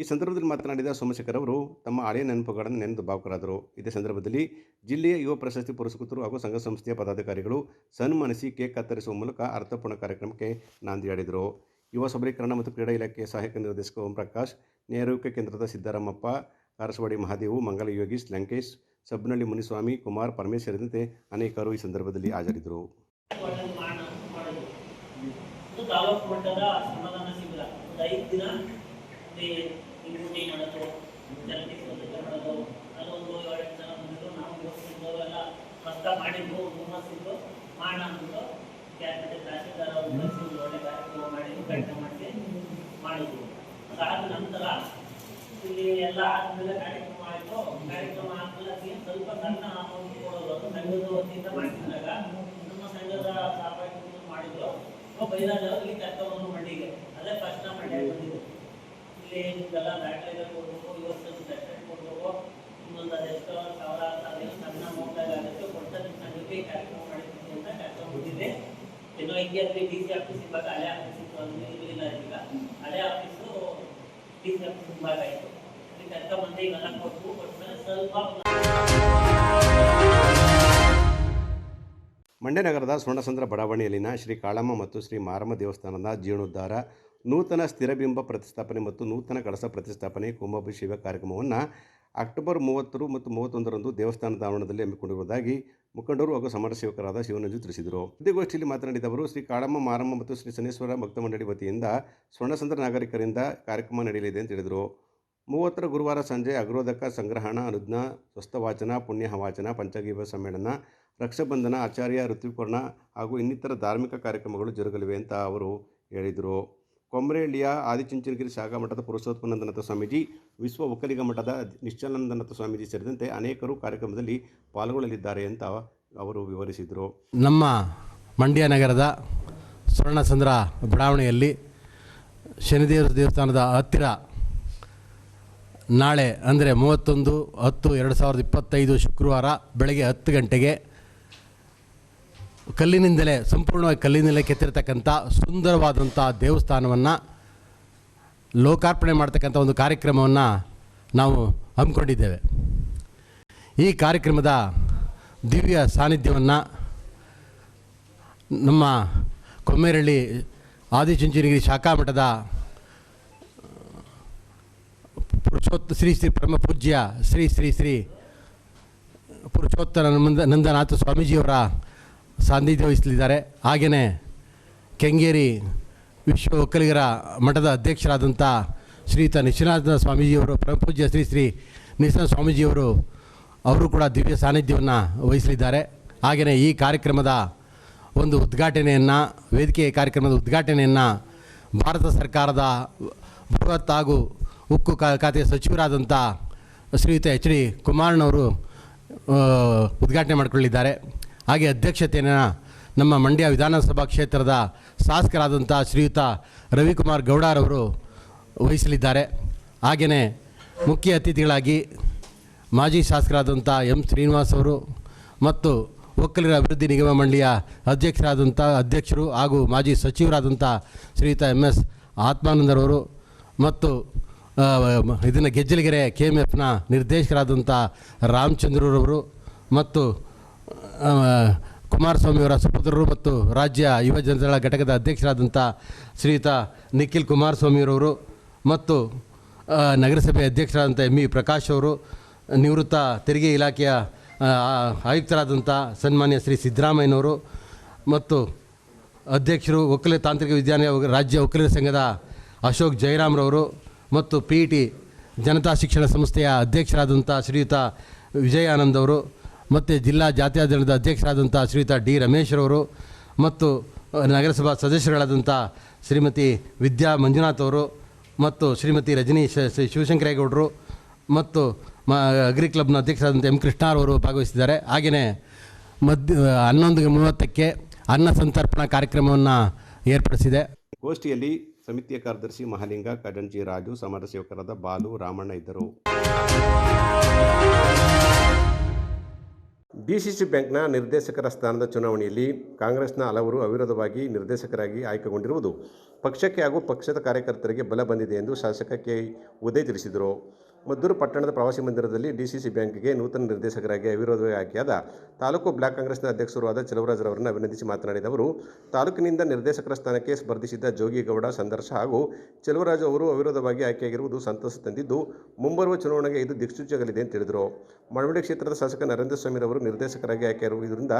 ಈ ಸಂದರ್ಭದಲ್ಲಿ ಮಾತನಾಡಿದ ಸೋಮಶೇಖರ್ ಅವರು ತಮ್ಮ ಹಳೆಯ ನೆನಪುಗಳನ್ನು ನೆನೆದು ಭಾವುಕರಾದರು. ಇದೇ ಸಂದರ್ಭದಲ್ಲಿ ಜಿಲ್ಲೆಯ ಯುವ ಪ್ರಶಸ್ತಿ ಪುರಸ್ಕೃತರು ಹಾಗೂ ಸಂಘ ಸಂಸ್ಥೆಯ ಪದಾಧಿಕಾರಿಗಳು ಸನ್ಮಾನಿಸಿ ಕೇಕ್ ಕತ್ತರಿಸುವ ಮೂಲಕ ಅರ್ಥಪೂರ್ಣ ಕಾರ್ಯಕ್ರಮಕ್ಕೆ ನಾಂದಿಯಾಡಿದರು. ಯುವ ಸಬಲೀಕರಣ ಮತ್ತು ಕ್ರೀಡಾ ಇಲಾಖೆಯ ಸಹಾಯಕ ನಿರ್ದೇಶಕ ಓಂ ಪ್ರಕಾಶ್, ನ್ಯಾಯಾರೋಗ್ಯ ಕೇಂದ್ರದ ಸಿದ್ದರಾಮಪ್ಪ, ಕಾರಸವಾಡಿ ಮಹಾದೇವು, ಮಂಗಲ ಯೋಗೀಶ್, ಲಂಕೇಶ್, ಸಬ್ನಳ್ಳಿ ಮುನಿಸ್ವಾಮಿ, ಕುಮಾರ್, ಪರಮೇಶ್ ಸೇರಿದಂತೆ ಅನೇಕರು ಈ ಸಂದರ್ಭದಲ್ಲಿ ಹಾಜರಿದ್ದರು.
ತಾಲೂಕು ಮಟ್ಟದ ಸಮಾಧಾನ ಶಿಬಿರ 5 ದಿನ ಡ್ಯೂಟಿ ಮಾಡೋದು, ಜಲದಿ ಮಾಡೋದು, ಅದೊಂದು 7 ಜನ ಬಂದು ನಾವು ಯೋಚಿಸಿದ್ದು ಎಲ್ಲ ಕಷ್ಟ ಮಾಡಿದ್ದು, ಹುಮ್ಮಸ್ಸಿದ್ದು ಮಾಡೋಣ ಅಂದ್ಬಿಟ್ಟು ಕ್ಯಾಬಿನೆಟ್ ತಹಸೀಲ್ದಾರ್ ಅವರು ಕಳಿಸಿ ಒಳ್ಳೆ ಕಾರ್ಯಕ್ರಮ ಮಾಡಿದ್ದು, ಪ್ರಯತ್ನ ಮಾಡಿ ಮಾಡಿದ್ವು. ಅದಾದ ನಂತರ ಇಲ್ಲಿ ಎಲ್ಲ ಆದಮೇಲೆ ಕಾರ್ಯಕ್ರಮ ಆಯಿತು. ಕಾರ್ಯಕ್ರಮ ಆದಮೇಲೆ ಅದಕ್ಕೆ ಸ್ವಲ್ಪ ಸಣ್ಣ ಅಮೌಂಟ್ ಕೊಡೋದು, ಅದು ಸಂಘದ ವತಿಯಿಂದ ಮಾಡ್ತಿದ್ದಾಗ ನಮ್ಮ ಸಂಘದ ಸಹಪಾಠಿಗಳು ಮಾಡಿದ್ರು. ಬೈರಾಜ್ ಅವರು ಇಲ್ಲಿ ಕರ್ಕೊಂಡು ಮಂಡಿಗೆ, ಅದೇ ಫಸ್ಟ್ ನಾವು ಮಂಡ್ಯ ಬಂದಿದ್ದು. ಇಲ್ಲಿ ನಿಮ್ಗೆಲ್ಲ ದಾಖಲೆಗಳು ಕೊಡಬೇಕು, ಇವತ್ತು ಸರ್ಟಿಫಿಕೇಟ್ ಕೊಡಬೇಕು, ಇನ್ನೊಂದು ಅದೆಷ್ಟೋ ಸಾವಿರ ಅದೇನು ಸಣ್ಣ ಅಮೌಂಟ್ ಆಗುತ್ತೆ ಕೊಡ್ತಾ ನಿಮ್ಮ ಸಂಘಕ್ಕೆ ಕಾರ್ಯಕ್ರಮ ಮಾಡಿದ್ದೀನಿ ಅಂತ ಕರ್ಕೊಂಡು ಬಂದಿದ್ದೆ. ಏನೋ ಹಿಂಗೆ ಅಲ್ಲಿ ಡಿ ಸಿ ಆಫೀಸ್ ಇವಾಗ ಹಳೆ ಆಫೀಸ್ ಇತ್ತು, ಅಲ್ಲಿ ಇರಲಿಲ್ಲ. ಈಗ ಹಳೆ ಆಫೀಸು ಡಿ ಸಿ ಆಫೀಸ್ ಮುಂಭಾಗ ಆಯಿತು. ಅಲ್ಲಿ ಕರ್ಕೊಂಡ್ಬಂದು ಇವೆಲ್ಲ ಕೊಟ್ಟಮೇಲೆ ಸ್ವಲ್ಪ
ಮಂಡ್ಯ ನಗರದ ಸ್ವರ್ಣಸಂದ್ರ ಬಡಾವಣೆಯಲ್ಲಿನ ಶ್ರೀ ಕಾಳಮ್ಮ ಮತ್ತು ಶ್ರೀ ಮಾರಮ್ಮ ದೇವಸ್ಥಾನದ ಜೀರ್ಣೋದ್ಧಾರ, ನೂತನ ಸ್ಥಿರಬಿಂಬ ಪ್ರತಿಷ್ಠಾಪನೆ ಮತ್ತು ನೂತನ ಕಳಸ ಪ್ರತಿಷ್ಠಾಪನೆ ಕುಂಭಾಭಿಷೇಕ ಕಾರ್ಯಕ್ರಮವನ್ನು ಅಕ್ಟೋಬರ್ 30 ಮತ್ತು 31ರಂದು ದೇವಸ್ಥಾನದ ಆವರಣದಲ್ಲಿ ಹಮ್ಮಿಕೊಂಡಿರುವುದಾಗಿ ಮುಖಂಡರು ಹಾಗೂ ಸಮಾಜ ಸೇವಕರಾದ ಶಿವನಂಜು ತಿಳಿಸಿದರು. ಸುದ್ದಿಗೋಷ್ಠಿಯಲ್ಲಿ ಮಾತನಾಡಿದ ಅವರು, ಶ್ರೀ ಕಾಳಮ್ಮ, ಮಾರಮ್ಮ ಮತ್ತು ಶ್ರೀ ಶನೇಶ್ವರ ಭಕ್ತ ಮಂಡಳಿ ವತಿಯಿಂದ ಸ್ವರ್ಣಸಂದ್ರ ನಾಗರಿಕರಿಂದ ಕಾರ್ಯಕ್ರಮ ನಡೆಯಲಿದೆ ಅಂತ ಹೇಳಿದರು. 30ರ ಗುರುವಾರ ಸಂಜೆ ಅಗ್ರೋದಕ ಸಂಗ್ರಹಣ, ಅನುಜ್ಞಾ, ಸ್ವಸ್ಥವಾಚನ, ಪುಣ್ಯವಾಚನ, ಪಂಚಗವ್ಯ ಸಮ್ಮೇಳನ, ರಕ್ಷಾಬಂಧನ, ಆಚಾರ್ಯ ಋತುಪರ್ಣ ಹಾಗೂ ಇನ್ನಿತರ ಧಾರ್ಮಿಕ ಕಾರ್ಯಕ್ರಮಗಳು ಜರುಗಲಿವೆ ಅಂತ ಅವರು ಹೇಳಿದರು. ಕೊಮರೇಳಿಯ ಆದಿಚುಂಚನಗಿರಿ ಶಾಖಾ ಮಠದ ಪುರುಷೋತ್ತಮಾನಂದನಾಥ ಸ್ವಾಮೀಜಿ, ವಿಶ್ವ ಒಕ್ಕಲಿಗ ಮಠದ ನಿಶ್ಚಲಾನಂದನಾಥ ಸ್ವಾಮೀಜಿ ಸೇರಿದಂತೆ ಅನೇಕರು ಕಾರ್ಯಕ್ರಮದಲ್ಲಿ ಪಾಲ್ಗೊಳ್ಳಲಿದ್ದಾರೆ ಅಂತ ಅವರು ವಿವರಿಸಿದರು.
ನಮ್ಮ ಮಂಡ್ಯ ನಗರದ ಸ್ವರ್ಣಸಂದ್ರ ಬಡಾವಣೆಯಲ್ಲಿ ಶನಿದೇವರ ದೇವಸ್ಥಾನದ ಹತ್ತಿರ ನಾಳೆ ಅಂದರೆ 31/10/2025 ಶುಕ್ರವಾರ ಬೆಳಗ್ಗೆ 10 ಗಂಟೆಗೆ ಕಲ್ಲಿನಿಂದಲೇ ಸಂಪೂರ್ಣವಾಗಿ ಕಲ್ಲಿನಿಂದಲೇ ಕೆತ್ತಿರ್ತಕ್ಕಂಥ ಸುಂದರವಾದಂಥ ದೇವಸ್ಥಾನವನ್ನು ಲೋಕಾರ್ಪಣೆ ಮಾಡ್ತಕ್ಕಂಥ ಒಂದು ಕಾರ್ಯಕ್ರಮವನ್ನು ನಾವು ಹಮ್ಮಿಕೊಂಡಿದ್ದೇವೆ. ಈ ಕಾರ್ಯಕ್ರಮದ ದಿವ್ಯ ಸಾನ್ನಿಧ್ಯವನ್ನು ನಮ್ಮ ಕೊಮ್ಮೇರಳ್ಳಿ ಆದಿಚುಂಚನಗಿರಿ ಶಾಖಾ ಮಠದ ಶ್ರೀ ಶ್ರೀ ಪರಮ ಪೂಜ್ಯ ಶ್ರೀ ಶ್ರೀ ಶ್ರೀ ಪುರುಷೋತ್ತಮಾನಂದನಾಥ ಸ್ವಾಮೀಜಿಯವರ ಸಾನ್ನಿಧ್ಯ ವಹಿಸಲಿದ್ದಾರೆ. ಹಾಗೆಯೇ ಕೆಂಗೇರಿ ವಿಶ್ವ ಒಕ್ಕಲಿಗರ ಮಠದ ಅಧ್ಯಕ್ಷರಾದಂಥ ಶ್ರೀಯುತ ನಿಶ್ಚಲಾನಂದ ಸ್ವಾಮೀಜಿಯವರು, ಪರಮಪೂಜ್ಯ ಶ್ರೀ ಶ್ರೀ ನಿಶ್ಚಲಾನಂದ ಸ್ವಾಮೀಜಿಯವರು ಅವರು ಕೂಡ ದಿವ್ಯ ಸಾನ್ನಿಧ್ಯವನ್ನು ವಹಿಸಲಿದ್ದಾರೆ. ಹಾಗೆಯೇ ಈ ಕಾರ್ಯಕ್ರಮದ ಒಂದು ಉದ್ಘಾಟನೆಯನ್ನು, ವೇದಿಕೆ ಕಾರ್ಯಕ್ರಮದ ಉದ್ಘಾಟನೆಯನ್ನು ಭಾರತ ಸರ್ಕಾರದ ಬೃಹತ್ ಹಾಗೂ ಉಕ್ಕು ಖಾತೆಯ ಸಚಿವರಾದಂಥ ಶ್ರೀಯುತ ಎಚ್ ಡಿ ಕುಮಾರಣ್ಣವರು ಉದ್ಘಾಟನೆ ಮಾಡಿಕೊಳ್ಳಿದ್ದಾರೆ. ಹಾಗೆ ಅಧ್ಯಕ್ಷತೆಯನ್ನು ನಮ್ಮ ಮಂಡ್ಯ ವಿಧಾನಸಭಾ ಕ್ಷೇತ್ರದ ಶಾಸಕರಾದಂಥ ಶ್ರೀಯುತ ರವಿಕುಮಾರ್ ಗೌಡರವರು ವಹಿಸಲಿದ್ದಾರೆ. ಹಾಗೆಯೇ ಮುಖ್ಯ ಅತಿಥಿಗಳಾಗಿ ಮಾಜಿ ಶಾಸಕರಾದಂಥ ಎಂ ಶ್ರೀನಿವಾಸ್ ಅವರು ಮತ್ತು ಒಕ್ಕಲಿಗರ ಅಭಿವೃದ್ಧಿ ನಿಗಮ ಮಂಡಳಿಯ ಅಧ್ಯಕ್ಷರು ಹಾಗೂ ಮಾಜಿ ಸಚಿವರಾದಂಥ ಶ್ರೀಯುತ MS ಆತ್ಮಾನಂದರವರು ಮತ್ತು ಇದನ್ನು ಗೆಜ್ಜಲಗೆರೆ KMFನ ನಿರ್ದೇಶಕರಾದಂಥ ರಾಮಚಂದ್ರರವರು ಮತ್ತು ಕುಮಾರಸ್ವಾಮಿಯವರ ಸುಪುತ್ರರು ಮತ್ತು ರಾಜ್ಯ ಯುವ ಜನತಾದಳ ಘಟಕದ ಅಧ್ಯಕ್ಷರಾದಂಥ ಶ್ರೀಯುತ ನಿಖಿಲ್ ಕುಮಾರಸ್ವಾಮಿಯವರವರು ಮತ್ತು ನಗರಸಭೆ ಅಧ್ಯಕ್ಷರಾದಂಥ ME ಪ್ರಕಾಶ್ ಅವರು, ನಿವೃತ್ತ ತೆರಿಗೆ ಇಲಾಖೆಯ ಆಯುಕ್ತರಾದಂಥ ಸನ್ಮಾನ್ಯ ಶ್ರೀ ಸಿದ್ದರಾಮಯ್ಯನವರು ಮತ್ತು ಅಧ್ಯಕ್ಷರು ಒಕ್ಕಲಿಗ ತಾಂತ್ರಿಕ ವಿಜ್ಞಾನ ರಾಜ್ಯ ಒಕ್ಕಲಿಗರ ಸಂಘದ ಅಶೋಕ್ ಜಯರಾಮ್ರವರು ಮತ್ತು PET ಜನತಾ ಶಿಕ್ಷಣ ಸಂಸ್ಥೆಯ ಅಧ್ಯಕ್ಷರಾದಂಥ ಶ್ರೀಯುತ ವಿಜಯಾನಂದ್ ಅವರು ಮತ್ತು ಜಿಲ್ಲಾ ಜಾತ್ಯತೀತ ಅಧ್ಯಕ್ಷರಾದಂಥ ಶ್ರೀಯುತ D ರಮೇಶ್ರವರು ಮತ್ತು ನಗರಸಭಾ ಸದಸ್ಯರುಗಳಾದಂಥ ಶ್ರೀಮತಿ ವಿದ್ಯಾ ಮಂಜುನಾಥ್ ಅವರು ಮತ್ತು ಶ್ರೀಮತಿ ರಜನಿ ಶಿವಶಂಕರೇಗೌಡರು ಮತ್ತು ಅಗ್ರಿ ಕ್ಲಬ್ನ ಅಧ್ಯಕ್ಷರಾದಂಥ M ಕೃಷ್ಣರವರು ಭಾಗವಹಿಸಿದ್ದಾರೆ. ಹಾಗೆಯೇ 11:30ಕ್ಕೆ ಅನ್ನ ಸಂತರ್ಪಣಾ ಕಾರ್ಯಕ್ರಮವನ್ನು ಏರ್ಪಡಿಸಿದೆ.
ಗೋಷ್ಠಿಯಲ್ಲಿ ಸಮಿತಿಯ ಕಾರ್ಯದರ್ಶಿ ಮಹಾಲಿಂಗ, ಖಜಾಂಚಿ ರಾಜು, ಸಮಾಜ ಸೇವಕರಾದ ಬಾಲು, ರಾಮಣ್ಣ ಇದ್ದರು. DCC ಬ್ಯಾಂಕ್ನ ನಿರ್ದೇಶಕರ ಸ್ಥಾನದ ಚುನಾವಣೆಯಲ್ಲಿ ಕಾಂಗ್ರೆಸ್ನ ಹಲವರು ಅವಿರೋಧವಾಗಿ ನಿರ್ದೇಶಕರಾಗಿ ಆಯ್ಕೆಗೊಂಡಿರುವುದು ಪಕ್ಷಕ್ಕೆ ಹಾಗೂ ಪಕ್ಷದ ಕಾರ್ಯಕರ್ತರಿಗೆ ಬಲ ಬಂದಿದೆ ಎಂದು ಶಾಸಕ ಕೆ ಉದಯ್ ತಿಳಿಸಿದರು. ಮದ್ದೂರು ಪಟ್ಟಣದ ಪ್ರವಾಸಿ ಮಂದಿರದಲ್ಲಿ DCC ಬ್ಯಾಂಕ್ಗೆ ನೂತನ ನಿರ್ದೇಶಕರಾಗಿ ಅವಿರೋಧವಾಗಿ ಆಯ್ಕೆಯಾದ ತಾಲೂಕು ಬ್ಲಾಕ್ ಕಾಂಗ್ರೆಸ್ನ ಅಧ್ಯಕ್ಷರು ಆದ ಚೆಲುವರಾಜರವರನ್ನು ಅಭಿನಂದಿಸಿ ಮಾತನಾಡಿದ ಅವರು, ತಾಲೂಕಿನಿಂದ ನಿರ್ದೇಶಕರ ಸ್ಥಾನಕ್ಕೆ ಸ್ಪರ್ಧಿಸಿದ್ದ ಜೋಗಿಗೌಡ, ಸಂದರ್ಶ ಹಾಗೂ ಚೆಲುವರಾಜು ಅವರು ಅವಿರೋಧವಾಗಿ ಆಯ್ಕೆಯಾಗಿರುವುದು ಸಂತಸ ತಂದಿದ್ದು, ಮುಂಬರುವ ಚುನಾವಣೆಗೆ ಇದು ದಿಕ್ಸೂಚಿಯಾಗಲಿದೆ ಎಂದು ಹೇಳಿದರು. ಮಳವಳ್ಳಿ ಕ್ಷೇತ್ರದ ಶಾಸಕ ನರೇಂದ್ರ ಸ್ವಾಮಿರವರು ನಿರ್ದೇಶಕರಾಗಿ ಆಯ್ಕೆಯಾಗಿರುವುದರಿಂದ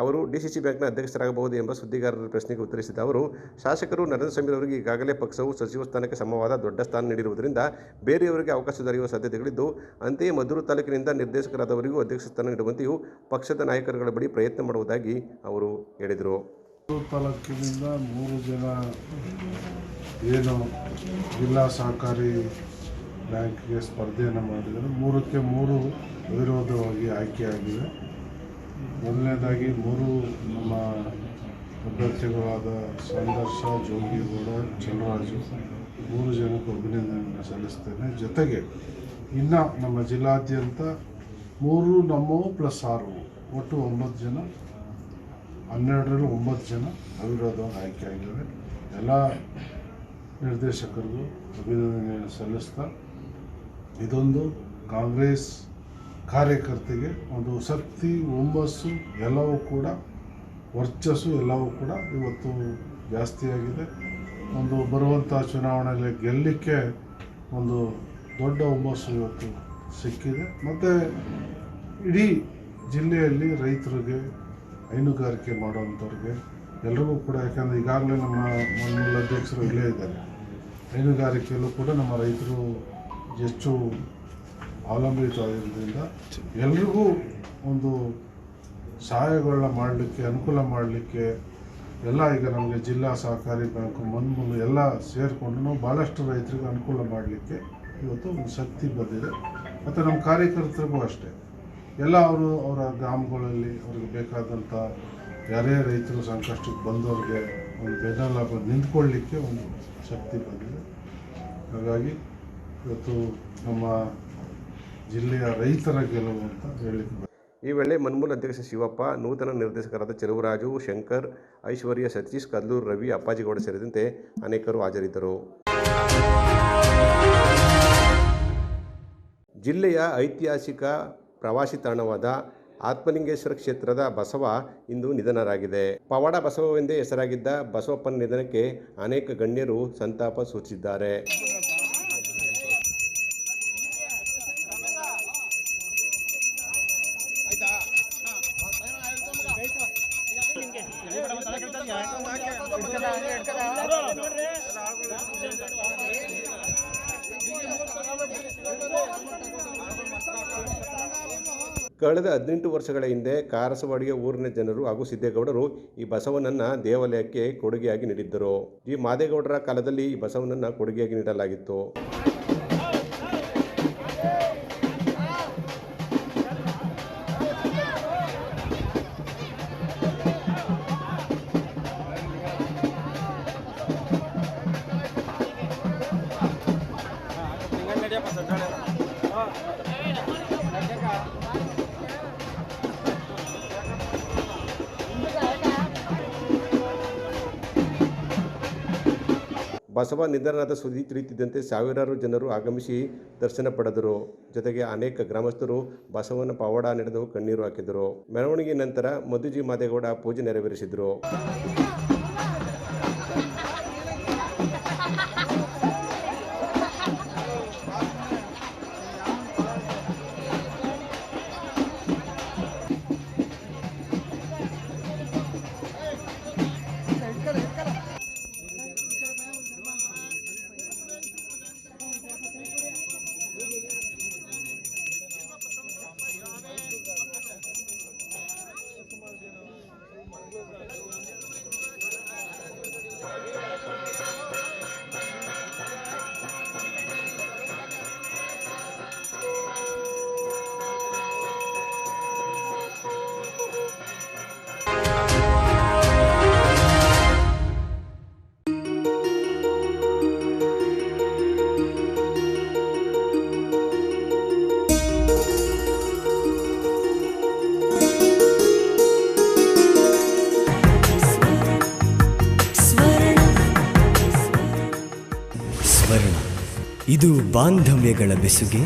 ಅವರು DCC ಬ್ಯಾಂಕ್ನ ಅಧ್ಯಕ್ಷರಾಗಬಹುದು ಎಂಬ ಸುದ್ದಿಗಾರರ ಪ್ರಶ್ನೆಗೆ ಉತ್ತರಿಸಿದ ಅವರು, ಶಾಸಕರು ನರೇಂದ್ರ ಸ್ವಾಮಿರವರಿಗೆ ಈಗಾಗಲೇ ಪಕ್ಷವು ಸಚಿವ ಸ್ಥಾನಕ್ಕೆ ಸಮವಾದ ದೊಡ್ಡ ಸ್ಥಾನ ನೀಡಿರುವುದರಿಂದ ಬೇರೆಯವರಿಗೆ ಅವಕಾಶ ದೊರೆಯುವ ಸಾಧ್ಯತೆಗಳಿದ್ದು, ಅಂತೆಯೇ ಮದ್ದೂರು ತಾಲೂಕಿನಿಂದ ನಿರ್ದೇಶಕರಾದವರಿಗೂ ಅಧ್ಯಕ್ಷ ಸ್ಥಾನ ನೀಡುವಂತೆಯೂ ಪಕ್ಷದ ನಾಯಕರುಗಳ ಬಳಿ ಪ್ರಯತ್ನ ಮಾಡುವುದಾಗಿ ಅವರು ಹೇಳಿದರು.
ತಾಲೂಕಿನಿಂದ 3 ಜನ ಏನು ಜಿಲ್ಲಾ ಸಹಕಾರಿ ಬ್ಯಾಂಕ್ಗೆ ಸ್ಪರ್ಧೆಯನ್ನು ಮಾಡಿದರು. 3ಕ್ಕೆ 3 ಅವಿರೋಧವಾಗಿ ಆಯ್ಕೆಯಾಗಿವೆ. ಮೊದಲನೇದಾಗಿ 3 ನಮ್ಮ ಅಭ್ಯರ್ಥಿಗಳಾದ ಸಂದರ್ಶ, ಜೋಗಿಗೌಡ, ಚೆಲುವರಾಜು 3 ಜನಕ್ಕೂ ಅಭಿನಂದನೆಯನ್ನು ಸಲ್ಲಿಸ್ತೇನೆ. ಜೊತೆಗೆ ಇನ್ನು ನಮ್ಮ ಜಿಲ್ಲಾದ್ಯಂತ 3 ನಮ್ಮವು ಪ್ಲಸ್ 6 ಒಟ್ಟು 9 ಜನ, 12ರಲ್ಲಿ 9 ಜನ ಅವಿರೋಧವಾಗಿ ಆಯ್ಕೆಯಾಗಿವೆ. ಎಲ್ಲ ನಿರ್ದೇಶಕರಿಗೂ ಅಭಿನಂದನೆಯನ್ನು ಸಲ್ಲಿಸ್ತಾ, ಇದೊಂದು ಕಾಂಗ್ರೆಸ್ ಕಾರ್ಯಕರ್ತೆಗೆ ಒಂದು ಶಕ್ತಿ, ಹುಮ್ಮಸ್ಸು ಎಲ್ಲವೂ ಕೂಡ, ವರ್ಚಸ್ಸು ಎಲ್ಲವೂ ಕೂಡ ಇವತ್ತು ಜಾಸ್ತಿಯಾಗಿದೆ. ಒಂದು ಬರುವಂಥ ಚುನಾವಣೆಯಲ್ಲಿ ಗೆಲ್ಲಲಿಕ್ಕೆ ಒಂದು ದೊಡ್ಡ ಹುಮ್ಮಸ್ಸು ಇವತ್ತು ಸಿಕ್ಕಿದೆ. ಮತ್ತು ಇಡೀ ಜಿಲ್ಲೆಯಲ್ಲಿ ರೈತರಿಗೆ, ಹೈನುಗಾರಿಕೆ ಮಾಡುವಂಥವ್ರಿಗೆ ಎಲ್ರಿಗೂ ಕೂಡ, ಯಾಕಂದರೆ ಈಗಾಗಲೇ ನಮ್ಮ ಮೂಲ ಅಧ್ಯಕ್ಷರು ಇಲ್ಲೇ ಇದ್ದಾರೆ, ಹೈನುಗಾರಿಕೆಯಲ್ಲೂ ಕೂಡ ನಮ್ಮ ರೈತರು ಹೆಚ್ಚು ಅವಲಂಬಿತವಾಗಿರೋದ್ರಿಂದ ಎಲ್ರಿಗೂ ಒಂದು ಸಹಾಯಗಳನ್ನ ಮಾಡಲಿಕ್ಕೆ, ಅನುಕೂಲ ಮಾಡಲಿಕ್ಕೆ ಎಲ್ಲ ಈಗ ನಮಗೆ ಜಿಲ್ಲಾ ಸಹಕಾರಿ ಬ್ಯಾಂಕು ಮನ್ಮೂಲು ಎಲ್ಲ ಸೇರಿಕೊಂಡು ನಾವು ಭಾಳಷ್ಟು ರೈತರಿಗೆ ಅನುಕೂಲ ಮಾಡಲಿಕ್ಕೆ ಇವತ್ತು ಒಂದು ಶಕ್ತಿ ಬಂದಿದೆ. ಮತ್ತು ನಮ್ಮ ಕಾರ್ಯಕರ್ತರಿಗೂ ಅಷ್ಟೇ, ಎಲ್ಲ ಅವರ ಗ್ರಾಮಗಳಲ್ಲಿ ಅವ್ರಿಗೆ ಬೇಕಾದಂಥ ಯಾರೇ ರೈತರು ಸಂಕಷ್ಟಕ್ಕೆ ಬಂದವ್ರಿಗೆ ಒಂದು ಬೆನ್ನೆಲುಬು ನಿಂತ್ಕೊಳ್ಳಿಕ್ಕೆ ಒಂದು ಶಕ್ತಿ ಬಂದಿದೆ. ಹಾಗಾಗಿ ಇವತ್ತು ನಮ್ಮ ಜಿಲ್ಲೆಯ ರೈತರ ಗೆಲುವು ಅಂತ ಹೇಳಲಿಕ್ಕೆ.
ಈ ವೇಳೆ ಮನ್ಮೂಲ ಅಧ್ಯಕ್ಷ ಶಿವಪ್ಪ, ನೂತನ ನಿರ್ದೇಶಕರಾದ ಚೆಲುವರಾಜು, ಶಂಕರ್, ಐಶ್ವರ್ಯ, ಸತೀಶ್, ಕಲ್ಲೂರು ರವಿ, ಅಪ್ಪಾಜಿಗೌಡ ಸೇರಿದಂತೆ ಅನೇಕರು ಹಾಜರಿದ್ದರು. ಜಿಲ್ಲೆಯ ಐತಿಹಾಸಿಕ ಪ್ರವಾಸಿ ತಾಣವಾದ ಆತ್ಮಲಿಂಗೇಶ್ವರ ಕ್ಷೇತ್ರದ ಬಸವ ಇಂದು ನಿಧನರಾಗಿದೆ. ಪವಾಡ ಬಸವವೆಂದೇ ಹೆಸರಾಗಿದ್ದ ಬಸವಪ್ಪನ ನಿಧನಕ್ಕೆ ಅನೇಕ ಗಣ್ಯರು ಸಂತಾಪ ಸೂಚಿಸಿದ್ದಾರೆ. ಕಳೆದ 18 ವರ್ಷಗಳ ಹಿಂದೆ ಕಾರಸವಾಡಿಯ ಊರಿನ ಜನರು ಹಾಗೂ ಸಿದ್ದೇಗೌಡರು ಈ ಬಸವನನ್ನ ದೇವಾಲಯಕ್ಕೆ ಕೊಡುಗೆಯಾಗಿ ನೀಡಿದ್ದರು. ಜಿ ಮಾದೇಗೌಡರ ಕಾಲದಲ್ಲಿ ಈ ಬಸವನನ್ನ ಕೊಡುಗೆಯಾಗಿ ನೀಡಲಾಗಿತ್ತು. ಬಸವ ನಿಧನದ ಸುದ್ದಿ ತಿಳಿಯುತ್ತಿದ್ದಂತೆ ಸಾವಿರಾರು ಜನರು ಆಗಮಿಸಿ ದರ್ಶನ ಪಡೆದರು. ಜೊತೆಗೆ ಅನೇಕ ಗ್ರಾಮಸ್ಥರು ಬಸವನ ಪವಾಡ ನಡೆದು ಕಣ್ಣೀರು ಹಾಕಿದರು. ಮೆರವಣಿಗೆ ನಂತರ ಮಧುಜಿ ಮಾದೇಗೌಡ ಪೂಜೆ ನೆರವೇರಿಸಿದರು.
ಇದು ಬಾಂಧವ್ಯಗಳ ಬೆಸುಗೆ,